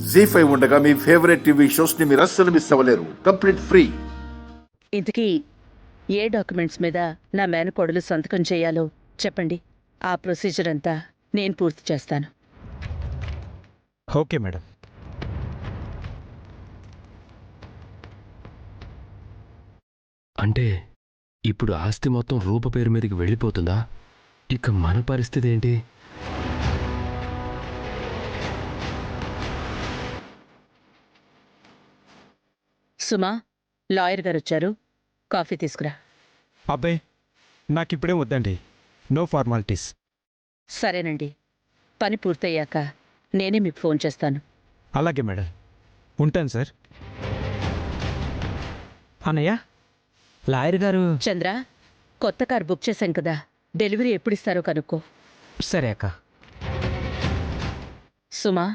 జీ5 ఉండగా మీ favourite TV shows ని మీరు అస్సలు మిస్ అవ్వలేరు. Complete free. ఇంతకీ ఏ డాక్యుమెంట్స్ మీద నా మేనకోడలు సంతకం చేయాలో చెప్పండి. ఆ ప్రొసీజర్ అంతా నేను పూర్తి చేస్తాను. Okay madam. అంటే ఇప్పుడు ఆస్తి మొత్తం రూప పేరు మీదకి వెళ్ళిపోతుందా? ఇక మన పరిస్థితి ఏంటి? సుమా, లాయర్ గారు వచ్చారు, కాఫీ తీసుకురా. అబ్బాయి నాకిప్పుడే వద్దండి, నో ఫార్మాలిటీస్. సరేనండి, పని పూర్తయ్యాక నేనే మీకు ఫోన్ చేస్తాను. అలాగే మేడం, ఉంటాను సార్. అన్నయ్య, లాయర్ గారు. చంద్ర, కొత్త కార్ బుక్ చేశాం కదా, డెలివరీ ఎప్పుడు ఇస్తారో కనుక్కో. సరే అక్క. సుమా,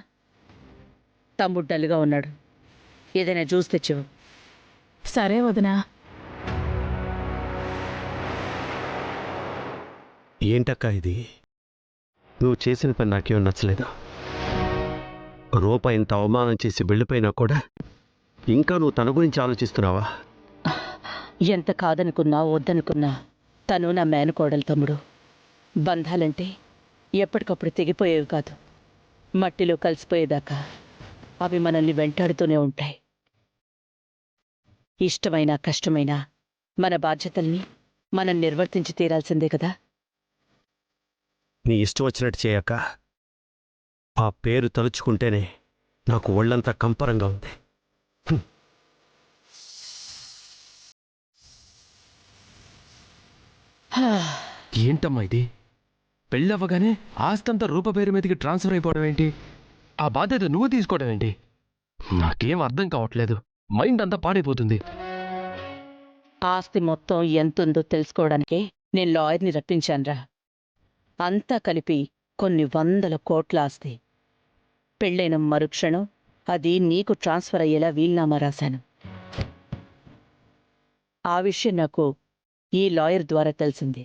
తమ్ముడు డల్గా ఉన్నాడు, ఏదైనా జ్యూస్ తెచ్చివు. సరే వదినా. ఏంటక్క ఇది? నువ్వు చేసిన పని నాకేం నచ్చలేదా? రూప ఇంత అవమానం చేసి వెళ్ళిపోయినా కూడా ఇంకా నువ్వు తన గురించి ఆలోచిస్తున్నావా? ఎంత కాదనుకున్నా వద్దనుకున్నా తను నా మేనకోడలు తమ్ముడు. బంధాలంటే ఎప్పటికప్పుడు తెగిపోయేవి కాదు, మట్టిలో కలిసిపోయేదాకా అవి మనల్ని వెంటాడుతూనే ఉంటాయి. ఇష్టమైనా కష్టమైనా మన బాధ్యతల్ని మనం నిర్వర్తించి తీరాల్సిందే కదా. నీ ఇష్టం వచ్చినట్టు చేయక. ఆ పేరు తలుచుకుంటేనే నాకు ఒళ్ళంతా కంపరంగా ఉంది. ఏంటమ్మా ఇది? పెళ్ళవ్వగానే ఆస్తంతా రూప పేరు మీదకి ట్రాన్స్ఫర్ అయిపోవడం ఏంటి? ఆ బాధ్యత నువ్వు తీసుకోవడం ఏంటి? నాకేం అర్థం కావట్లేదు, మైండ్ అంతా పాడైపోతుంది. ఆస్తి మొత్తం ఎంతుందో తెలుసుకోవడానికే నేను లాయర్ని రప్పించానురా. అంతా కలిపి కొన్ని 100 కోట్ల ఆస్తి. పెళ్ళైన మరుక్షణం అది నీకు ట్రాన్స్ఫర్ అయ్యేలా వీల్నామా రాశాను. ఆ విషయం నాకు ఈ లాయర్ ద్వారా తెలిసింది.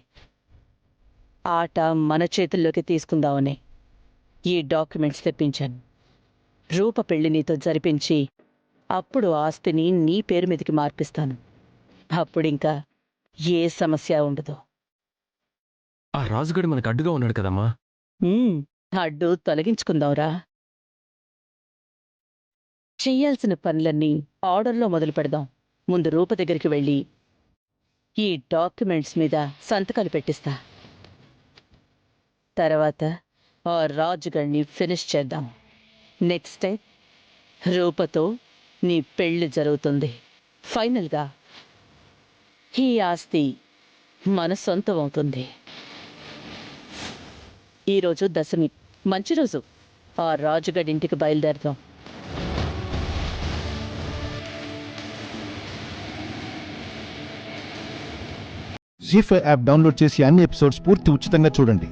ఆట మన చేతుల్లోకి తీసుకుందామని ఈ డాక్యుమెంట్స్ తెప్పించాను. రూప పెళ్లి నీతో జరిపించి అప్పుడు ఆస్తిని నీ పేరు మీదకి మార్పిస్తాను. అప్పుడింకా ఏ సమస్య ఉండదు. ఆ రాజుగాడు మనకు అడ్డుగా ఉన్నాడు కదమ్మా. అడ్డు తొలగించుకుందాంరా. చెయ్యాల్సిన పనులన్నీ ఆర్డర్లో మొదలు పెడదాం. ముందు రూప దగ్గరికి వెళ్ళి ఈ డాక్యుమెంట్స్ మీద సంతకాలు పెట్టిస్తా. తర్వాత ఆ రాజుగాడిని ఫినిష్ చేద్దాం. నెక్స్ట్ టైం రూపతో నీ పెళ్లి జరుగుతుంది. ఫైనల్గా ఈ ఆస్తి మన సొంతం అవుతుంది. ఈరోజు దశమి, మంచి రోజు. ఆ రాజుగాడింటికి బయలుదేరదాం. జీ5 యాప్ డౌన్లోడ్ చేసి అన్ని ఎపిసోడ్స్ పూర్తి ఉచితంగా చూడండి.